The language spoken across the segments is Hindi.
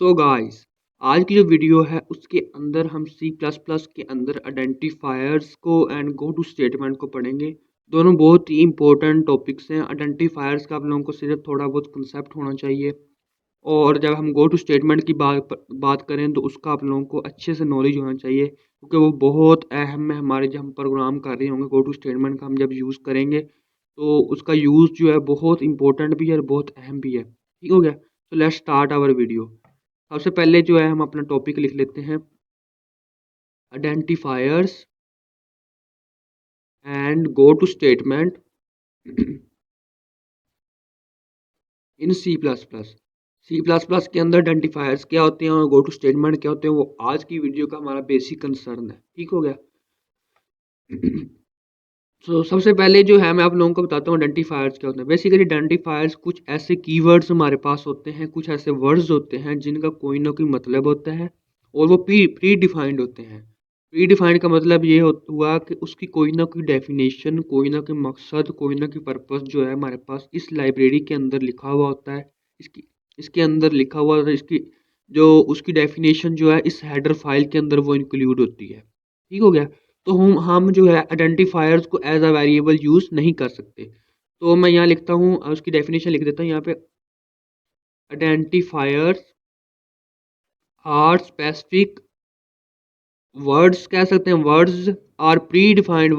सो गाइस, आज की जो वीडियो है उसके अंदर हम सी प्लस प्लस के अंदर आइडेंटिफायर्स को एंड गो टू स्टेटमेंट को पढ़ेंगे। दोनों बहुत ही इंपॉर्टेंट टॉपिक्स हैं। आइडेंटिफायर्स का आप लोगों को सिर्फ थोड़ा बहुत कंसेप्ट होना चाहिए, और जब हम गो टू स्टेटमेंट की बात करें तो उसका आप लोगों को अच्छे से नॉलेज होना चाहिए, क्योंकि वो बहुत अहम है हमारे जब हम प्रोग्राम कर रहे होंगे। गो टू स्टेटमेंट का हम जब यूज़ करेंगे तो उसका यूज़ जो है बहुत इंपॉर्टेंट भी है और बहुत अहम भी है। ठीक हो गया? तो लेट्स स्टार्ट आवर वीडियो। सबसे पहले जो है हम अपना टॉपिक लिख लेते हैं, identifiers and go to statement in C plus plus. C plus plus के अंदर आइडेंटिफायर्स क्या होते हैं और गो टू स्टेटमेंट क्या होते हैं, वो आज की वीडियो का हमारा बेसिक कंसर्न है। ठीक हो गया? तो सबसे पहले जो है मैं आप लोगों को बताता हूँ आइडेंटिफायर्स क्या होते हैं। बेसिकली आइडेंटिफायर्स कुछ ऐसे कीवर्ड्स हमारे पास होते हैं, कुछ ऐसे वर्ड्स होते हैं जिनका कोई ना कोई मतलब होता है और वो प्री डिफाइंड होते हैं। प्री डिफाइंड का मतलब ये हुआ कि उसकी कोई ना कोई डेफिनेशन, कोई ना कोई मकसद, कोई ना कोई पर्पस जो है हमारे पास इस लाइब्रेरी के अंदर लिखा हुआ होता है। इसकी इसके अंदर लिखा हुआ होता है, इसकी जो उसकी डेफिनेशन जो है इस हेडर फाइल के अंदर वो इंक्लूड होती है। ठीक हो गया? तो हम जो है आइडेंटिफायर्स को एज अ वेरिएबल यूज़ नहीं कर सकते। तो मैं यहाँ लिखता हूँ, उसकी डेफिनेशन लिख देता हूँ यहाँ पे। आइडेंटिफायर्स आर स्पेसिफिक वर्ड्स, कह सकते हैं words are predefined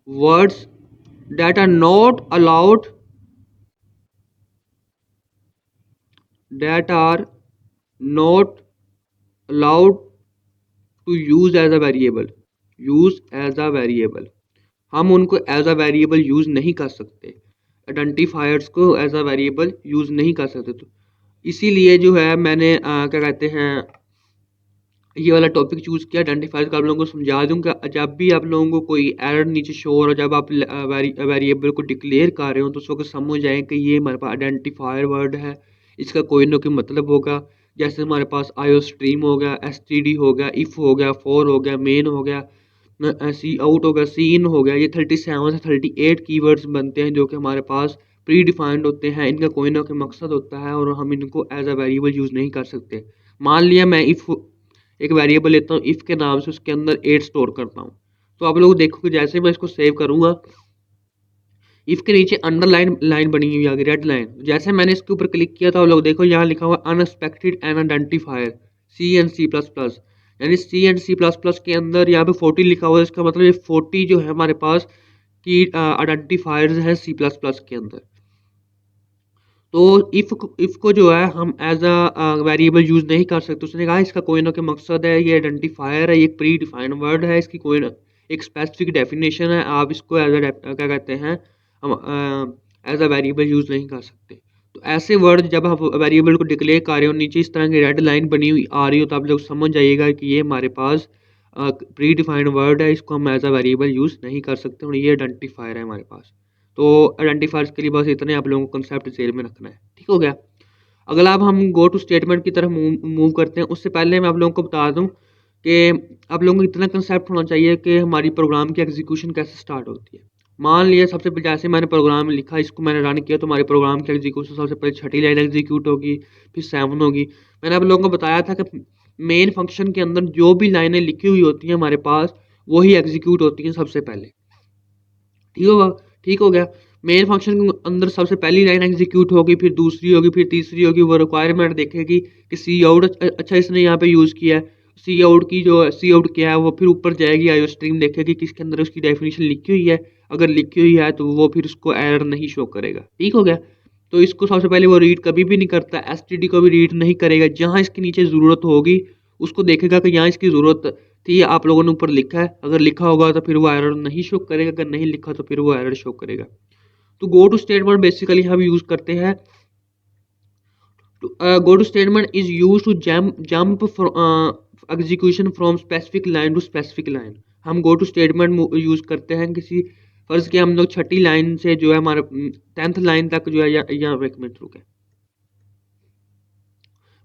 words that are not allowed that are not allowed to use as a variable। हम उनको एज अ वेरिएबल यूज़ नहीं कर सकते, आइडेंटिफायर्स को एज अ वेरिएबल यूज़ नहीं कर सकते। तो इसीलिए जो है मैंने क्या कहते हैं ये वाला टॉपिक चूज़ किया। आइडेंटिफायर्स का आप लोगों को समझा दूँ कि जब भी आप लोगों को कोई एरर नीचे शो हो रहा है, जब आप वेरिएबल को डिक्लेयर कर रहे हो तो उस वक्त समझ जाए कि ये हमारे पास आइडेंटिफायर वर्ड है, इसका कोई ना कोई मतलब होगा। जैसे हमारे पास आईओ स्ट्रीम हो गया, एसटीडी हो गया, इफ़ हो गया, फॉर हो गया, मेन हो गया, सी आउट हो गया, सी इन हो गया। ये 37 से 38 कीवर्ड्स बनते हैं जो कि हमारे पास प्री डिफाइंड होते हैं। इनका कोई ना कोई मकसद होता है और हम इनको एज अ वेरिएबल यूज़ नहीं कर सकते। मान लिया मैं इफ़ एक वेरिएबल लेता हूँ, इफ़ के नाम से उसके अंदर 8 स्टोर करता हूँ। तो आप लोग देखो कि जैसे मैं इसको सेव करूँगा, इफ़ के नीचे अंडरलाइन लाइन बनी हुई आ गई, रेड लाइन। जैसे मैंने इसके ऊपर क्लिक किया तो आप लोग देखो यहाँ लिखा हुआ unexpected and identifier C and C plus plus, यानी C and C plus plus के अंदर यहाँ पे 40 लिखा हुआ है। इसका मतलब ये 40 जो है हमारे पास की आइडेंटिफायर्स है सी प्लस प्लस के अंदर। तो इफ़ को जो है हम एज अ वेरिएबल यूज़ नहीं कर सकते। उसने कहा इसका कोई ना कोई मकसद है, ये आइडेंटिफायर है, ये एक प्री डिफाइंड वर्ड है, इसकी कोई ना एक स्पेसिफिक डेफिनेशन है। आप इसको एज अ क्या कहते हैं हम एज अ वेरिएबल यूज़ नहीं कर सकते। तो ऐसे वर्ड जब आप वेरिएबल को डिक्लेयर कर रहे हो, नीचे इस तरह की रेड लाइन बनी हुई आ रही हो, तो आप लोग समझ जाइएगा कि ये हमारे पास प्री डिफाइंड वर्ड है, इसको हम एज अ वेरिएबल यूज़ नहीं कर सकते और ये आइडेंटिफायर है हमारे पास। तो आइडेंटिफायर्स के लिए बस इतने आप लोगों को कंसेप्ट जेल में रखना है। ठीक हो गया? अगला अब हम गो टू स्टेटमेंट की तरफ मूव करते हैं। उससे पहले मैं आप लोगों को बता दूं कि आप लोगों को इतना कंसेप्ट होना चाहिए कि हमारी प्रोग्राम की एग्जीक्यूशन कैसे स्टार्ट होती है। मान लिया सबसे पहले जैसे मैंने प्रोग्राम लिखा, इसको मैंने रन किया, तो हमारे प्रोग्राम की एग्जीक्यूशन सबसे पहले छठी लाइन एग्जीक्यूट होगी, फिर 7 होगी। मैंने आप लोगों को बताया था कि मेन फंक्शन के अंदर जो भी लाइनें लिखी हुई होती हैं हमारे पास, वही एग्जीक्यूट होती हैं सबसे पहले। ठीक होगा? ठीक हो गया? मेन फंक्शन के अंदर सबसे पहली लाइन एग्जीक्यूट होगी, फिर दूसरी होगी, फिर तीसरी होगी। वो रिक्वायरमेंट देखेगी कि सी आउट, अच्छा इसने यहाँ पे यूज़ किया है। सी आउट की जो सी आउट क्या है वो फिर ऊपर जाएगी, आईओ स्ट्रीम देखेगी किसके अंदर उसकी डेफिनेशन लिखी हुई है। अगर लिखी हुई है तो वो फिर उसको एरर नहीं शो करेगा। ठीक हो गया? तो इसको सबसे पहले वो रीड कभी भी नहीं करता, एसटीडी को भी रीड नहीं करेगा। जहाँ इसके नीचे ज़रूरत होगी उसको देखेगा कि यहाँ इसकी ज़रूरत थी, आप लोगों ने ऊपर लिखा है। अगर लिखा होगा तो फिर वो एरर नहीं शो करेगा, अगर नहीं लिखा तो फिर वो एरर शो करेगा। तो गो टू स्टेटमेंट बेसिकली हम यूज करते हैं। Go to statement is use to jump execution from specific line to specific line. हम गो टू स्टेटमेंट यूज करते हैं किसी, फर्ज के हम लोग छठी लाइन से जो है हमारे 10th लाइन तक जो है, या एक मिनट रुके,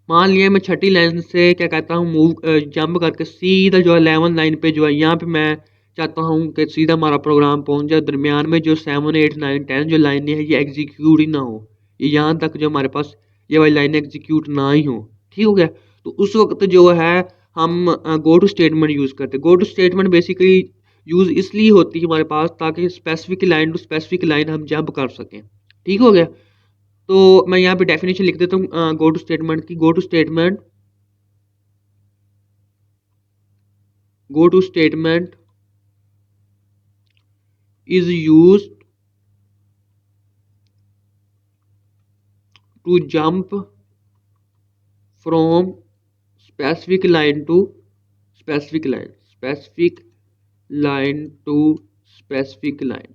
मान लिया मैं छठी लाइन से क्या कहता हूँ मूव जंप करके सीधा जो है 11 लाइन पे जो है यहाँ पे मैं चाहता हूँ कि सीधा हमारा प्रोग्राम पहुँच जाए। दरमियान में जो 7 8 9 10 जो लाइनें हैं ये एग्जीक्यूट ही ना हो, यहाँ तक जो हमारे पास ये वाली लाइन एग्जीक्यूट ना ही हो। ठीक हो गया। तो उस वक्त जो है हम गो टू स्टेटमेंट यूज़ करते हैं। Go to statement basically use इसलिए होती है हमारे पास ताकि specific line to specific line हम जंप कर सकें। ठीक हो गया। तो मैं यहाँ पे डेफिनेशन लिख देता हूँ गो टू स्टेटमेंट की। Go to statement is used to jump from specific line to specific line to specific line।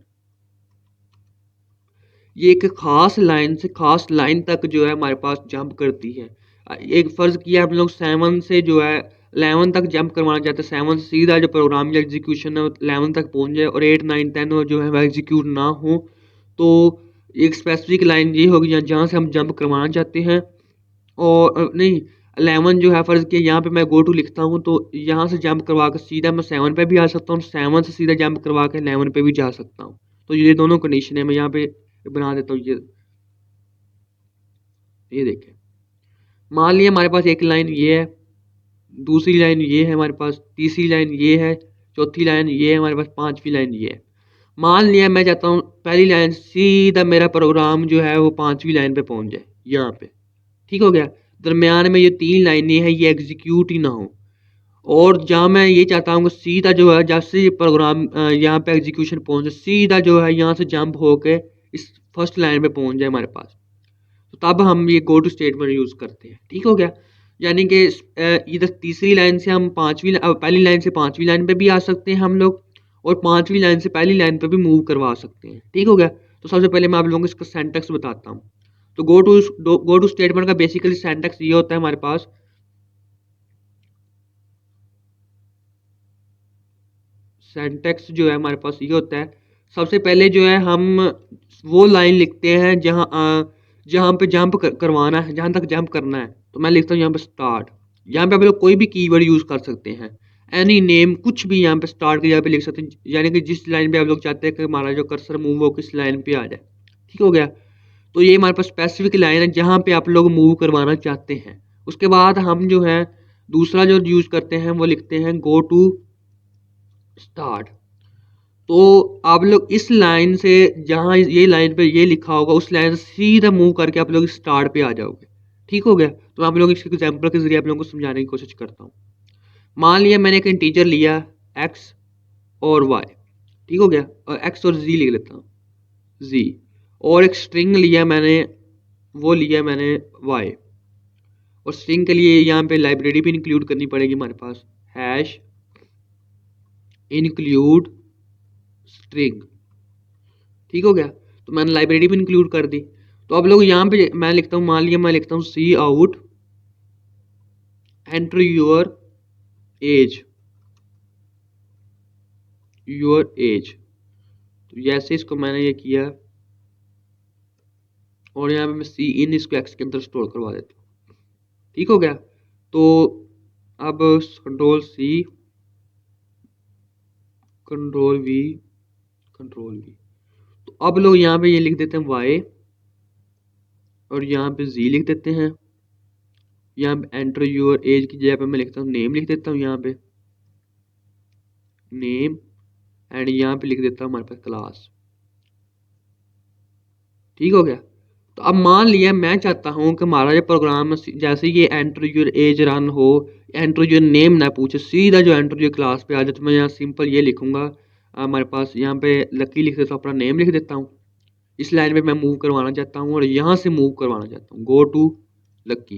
ये एक खास लाइन से खास लाइन तक जो है हमारे पास जंप करती है। एक फ़र्ज़ किया हम लोग 7 से जो है 11 तक जंप करवाना चाहते हैं। 7 से सीधा जो प्रोग्राम या एग्जीक्यूशन है 11 तक पहुंच जाए और 8 9 10 जो है वह एग्जीक्यूट ना हो। तो एक स्पेसिफिक लाइन ये होगी जहाँ से हम जंप करवाना चाहते हैं। और नहीं 11 जो है फ़र्ज़ किया यहाँ पे मैं गो टू लिखता हूँ तो यहाँ से जंप करवा कर सीधा मैं 7 पे भी आ सकता हूँ, 7 से सीधा जंप करवा के 11 पे भी जा सकता हूँ। तो ये दोनों कंडीशन है। मैं यहाँ पे बना देता हूँ। ये देखें, मान लिया हमारे पास एक लाइन ये है, दूसरी लाइन ये है हमारे पास, तीसरी लाइन ये है, चौथी लाइन ये है हमारे पास, पांचवी लाइन ये है। मान लिया मैं चाहता हूँ पहली लाइन सीधा मेरा प्रोग्राम जो है वो पांचवी लाइन पे पहुंच जाए यहाँ पे। ठीक हो गया। दरमियान में ये 3 लाइनें हैं ये एग्जीक्यूट ही ना हो। और जहाँ मैं ये चाहता हूँ सीधा जो है जैसे ये प्रोग्राम यहाँ पे एग्जीक्यूशन पहुंचे सीधा जो है यहाँ से जंप होके इस फर्स्ट लाइन पे पहुंच जाए हमारे पास। तो तब हम ये गो टू स्टेटमेंट यूज़ करते हैं। ठीक हो गया। यानी कि इधर तीसरी लाइन से हम पहली लाइन से पांचवी लाइन पे भी आ सकते हैं हम लोग, और पांचवी लाइन से पहली लाइन पे भी मूव करवा सकते हैं। ठीक हो गया। तो सबसे पहले मैं आप लोगों को इसका सेंटेक्स बताता हूँ। तो गो टू स्टेटमेंट का बेसिकली सेंटेक्स ये होता है हमारे पास। सेंटेक्स जो है हमारे पास ये होता है, सबसे पहले जो है हम वो लाइन लिखते हैं जहाँ पे जंप करवाना है, जहाँ तक जंप करना है। तो मैं लिखता हूँ यहाँ पे स्टार्ट। यहाँ पे आप लोग कोई भी कीवर्ड यूज़ कर सकते हैं, एनी नेम कुछ भी यहाँ पे स्टार्ट के जगह पे लिख सकते हैं, यानी कि जिस लाइन पे आप लोग चाहते हैं कि हमारा जो कर्सर मूव हो किस लाइन पे आ जाए। ठीक हो गया। तो ये हमारे पास स्पेसिफिक लाइन है जहाँ पे आप लोग मूव करवाना चाहते हैं। उसके बाद हम जो है दूसरा जो यूज़ करते हैं वो लिखते हैं गो टू स्टार्ट। तो आप लोग इस लाइन से जहाँ ये लाइन पे ये लिखा होगा उस लाइन से सीधा मूव करके आप लोग स्टार्ट पे आ जाओगे। ठीक हो गया। तो आप लोग इसके एग्जांपल के जरिए आप लोगों को समझाने की कोशिश करता हूँ। मान लिया मैंने एक इंटीजर लिया x और y। ठीक हो गया। और x और z लिख लेता हूँ, z। और एक स्ट्रिंग लिया मैंने, वो लिया मैंने y। और स्ट्रिंग के लिए यहाँ पे लाइब्रेरी भी इंक्लूड करनी पड़ेगी हमारे पास, हैश इंक्लूड स्ट्रिंग। ठीक हो गया। तो मैंने लाइब्रेरी भी इंक्लूड कर दी। तो अब लोग यहाँ पे मैं लिखता हूँ, मान लिया मैं लिखता हूँ सी आउट एंटर योर एज। तो जैसे इसको मैंने ये किया और यहाँ पे मैं सी इन इसको एक्स के अंदर स्टोर करवा देता हूँ। ठीक हो गया। तो अब कंट्रोल सी कंट्रोल वी। तो अब लोग यहाँ पे ये लिख देते हैं y और यहाँ पे z लिख देते हैं। यहाँ पे एंटर योर एज की जगह पे मैं लिखता हूँ नेम, लिख देता हूँ यहाँ पे नेम, एंड यहाँ पे लिख देता हूँ हमारे पास क्लास। ठीक हो गया। तो अब मान लिया मैं चाहता हूँ कि हमारा जो प्रोग्राम जैसे ये एंटर योर एज रन हो, एंटर योर नेम ना पूछे, सीधा जो एंटर योर क्लास पे आ जाए। तो मैं यहाँ सिंपल ये लिखूंगा हमारे पास, यहाँ पे लकी लिख देता हूँ, अपना नेम लिख देता हूँ। इस लाइन पे मैं मूव करवाना चाहता हूँ और यहाँ से मूव करवाना चाहता हूँ गो टू लक्की,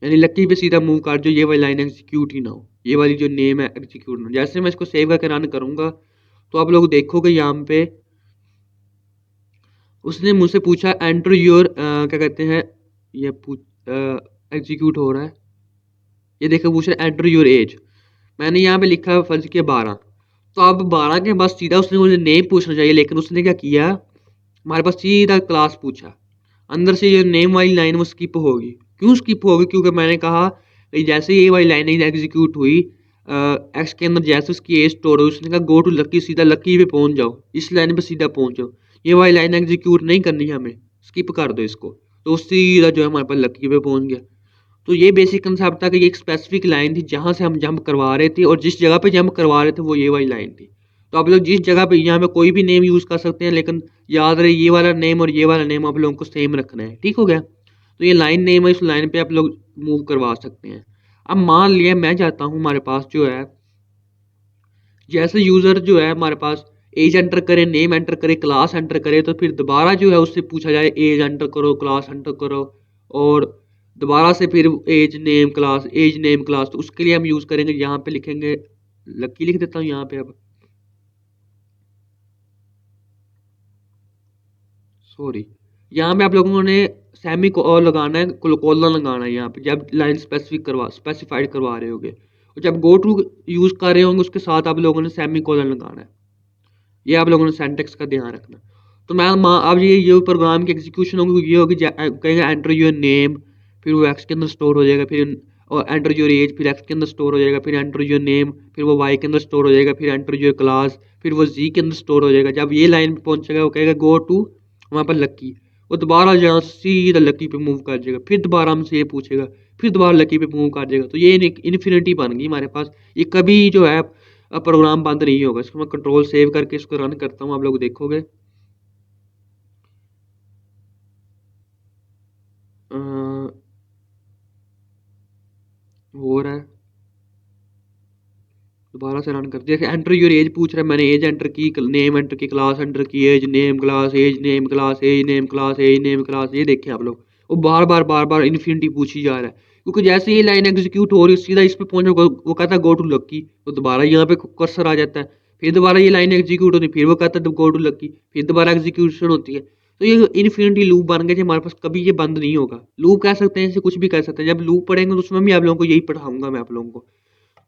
यानी लक्की पे सीधा मूव कर जो ये वाली लाइन एग्जीक्यूट ही ना हो, ये वाली जो नेम है एग्जीक्यूट ना हो। जैसे मैं इसको सेव करके रन करूँगा तो आप लोग देखोगे यहाँ पे उसने मुझसे पूछा एंटर योर क्या कहते हैं, ये एग्जीक्यूट हो रहा है। ये देखो पूछ रहा है एंटर योर एज। मैंने यहाँ पे लिखा है फर्ज किया 12। तो अब 12 के बाद सीधा उसने मुझे नेम पूछना चाहिए, लेकिन उसने क्या किया हमारे पास सीधा क्लास पूछा। अंदर से ये नेम वाली लाइन वो स्किप होगी। क्यों स्किप होगी? क्योंकि मैंने कहा कि जैसे ये वाली लाइन एग्जीक्यूट हुई एक्स के अंदर जैसे उसकी एज स्टोर हुई, उसने कहा गो टू लक्की, सीधा लक्की पे पहुंच जाओ, इस लाइन पे सीधा पहुंच जाओ। ये वाली लाइन एग्जीक्यूट नहीं करनी है हमें, स्किप कर दो इसको, तो सीधा जो है हमारे पास लकी पे पहुंच गया। तो ये बेसिक कंसेप्ट था कि ये एक स्पेसिफिक लाइन थी जहां से हम जंप करवा रहे थे, और जिस जगह पे जंप करवा रहे थे वो ये वाली लाइन थी। तो आप लोग जिस जगह पे यहाँ पे कोई भी नेम यूज़ कर सकते हैं, लेकिन याद रहे ये वाला नेम और ये वाला नेम आप लोगों को सेम रखना है, ठीक हो गया। तो ये लाइन नेम है, इस लाइन पे आप लोग मूव करवा सकते हैं। अब मान लिया मैं चाहता हूँ हमारे पास जो है, जैसे यूज़र जो है हमारे पास एज एंटर करे, नेम एंटर करे, क्लास एंटर करे, तो फिर दोबारा जो है उससे पूछा जाए एज एंटर करो, क्लास एंटर करो, और दोबारा से फिर एज नेम क्लास, तो उसके लिए हम यूज़ करेंगे, यहाँ पे लिखेंगे लकी, लिख देता हूँ यहाँ पे। अब सॉरी, यहाँ पे आप लोगों ने सेमी को और लगाना है, कोलन लगाना है यहाँ पे जब लाइन स्पेसिफाइड करवा रहे होगे, और जब गो टू यूज़ कर रहे होंगे उसके साथ आप लोगों ने सेमी कोलन लगाना है। ये आप लोगों ने सेंटेक्स का ध्यान रखना। तो मैं अब ये प्रोग्राम की एग्जीक्यूशन होगी, ये होगी कहेंगे एंटर योर नेम, फिर वो एक्स के अंदर स्टोर हो जाएगा, फिर और एंटर योर एज, फिर एक्स के अंदर स्टोर हो जाएगा, फिर एंटर योर नेम, फिर वो वाई के अंदर स्टोर हो जाएगा, फिर एंटर योर क्लास, फिर वो जी के अंदर स्टोर हो जाएगा। जब ये लाइन पे पहुंचेगा वो कहेगा गो टू वहाँ पर लक्की, वो दोबारा जहाँ सीधा लक्की पे मूव कर जाएगा, फिर दोबारा हमसे ये पूछेगा, फिर दोबारा लक्की पे मूव कर जाएगा। तो ये इन्फिनिटी बन गई हमारे पास, ये कभी जो है अब प्रोग्राम बंद नहीं होगा। इसको मैं कंट्रोल सेव करके इसको रन करता हूँ, आप लोग देखोगे हो रहा है। दोबारा से रन कर दिया, एंटर योर एज पूछ रहा है, मैंने एज एंटर की, नेम एंटर की, क्लास एंटर की, age name class, age name class, age name class, age name class, ये देखें आप लोग, वो बार बार इन्फिनिटी पूछी जा रहा है, क्योंकि जैसे ये लाइन एग्जीक्यूट हो रही है सीधा इस पे पहुंचे, वो कहता है गो टू लक्की, तो दोबारा यहाँ पे कर्सर आ जाता है, फिर दोबारा ये लाइन एग्जीक्यूट होती है, फिर वो कहता है गो टू लक्की, फिर दोबारा एग्जीक्यूशन होती है। तो ये इन्फिनिटी लूप बन गए थे हमारे पास, कभी ये बंद नहीं होगा। लूप कह सकते हैं, इसे कुछ भी कह सकते हैं। जब लूप पढ़ेंगे तो उसमें भी आप लोगों को यही पढ़ाऊंगा मैं आप लोगों को।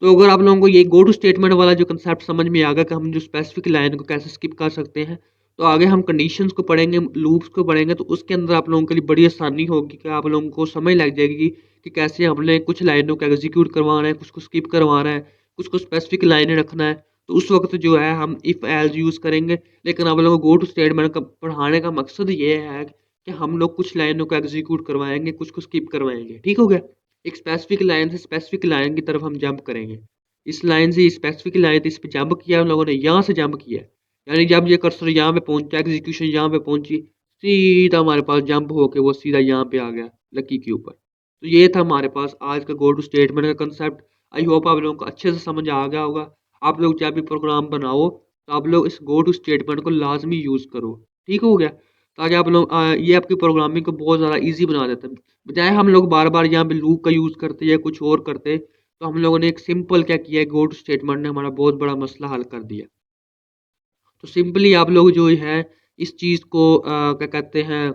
तो अगर आप लोगों को ये गो टू स्टेटमेंट वाला जो कंसेप्ट समझ में आ गया कि हम जो स्पेसिफिक लाइन को कैसे स्किप कर सकते हैं, तो आगे हम कंडीशंस को पढ़ेंगे, लूप्स को पढ़ेंगे, तो उसके अंदर आप लोगों के लिए बड़ी आसानी होगी कि आप लोगों को समझ लग जाएगी कि कैसे हमने कुछ लाइनों को एग्जीक्यूट करवाना है, कुछ को स्किप करवाना है, कुछ को स्पेसिफिक लाइनें रखना है। तो उस वक्त जो है हम इफ़ एल्स यूज़ करेंगे। लेकिन आप लोगों को गो टू स्टेटमेंट का पढ़ाने का मकसद ये है कि हम लोग कुछ लाइनों को एग्जीक्यूट करवाएंगे, कुछ को स्किप करवाएंगे, ठीक हो गया। एक स्पेसिफिक लाइन से स्पेसिफिक लाइन की तरफ हम जंप करेंगे। इस लाइन से स्पेसिफिक लाइन थी, इस पे जंप किया हम लोगों ने, यहाँ से जंप किया, यानी जब ये कर्सर यहाँ पे पहुंचा, एग्जीक्यूशन यहाँ पे पहुंची, सीधा हमारे पास जंप होके वो सीधा यहाँ पे आ गया लकी के ऊपर। तो ये था हमारे पास आज का गो टू स्टेटमेंट का कंसेप्ट। आई होप आप लोगों को अच्छे से समझ आ गया होगा। आप लोग जब भी प्रोग्राम बनाओ तो आप लोग इस गो टू स्टेटमेंट को लाजमी यूज़ करो, ठीक हो गया, ताकि आप लोग ये आपकी प्रोग्रामिंग को बहुत ज़्यादा ईजी बना देता है। बजाय हम लोग बार बार यहाँ पे लूप का यूज़ करते या कुछ और करते, तो हम लोगों ने एक सिंपल क्या किया है, गो टू स्टेटमेंट ने हमारा बहुत बड़ा मसला हल कर दिया। तो सिंपली आप लोग जो है इस चीज़ को क्या कहते हैं,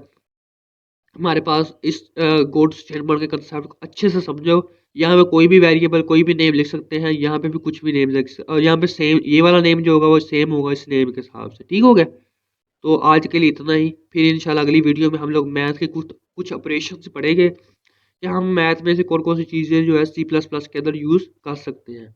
हमारे पास इस गो टू स्टेटमेंट के कंसेप्ट को अच्छे से समझो। यहाँ पे कोई भी वेरिएबल, कोई भी नेम लिख सकते हैं, यहाँ पे भी कुछ भी नेम लिख सकते, और यहाँ पे सेम ये वाला नेम जो होगा वो सेम होगा इस नेम के हिसाब से, ठीक हो गया। तो आज के लिए इतना ही, फिर इंशाल्लाह अगली वीडियो में हम लोग मैथ के कुछ कुछ ऑपरेशन पढ़ेंगे कि हम मैथ में से कौन कौन सी चीज़ें जो है C++ के अंदर यूज़ कर सकते हैं।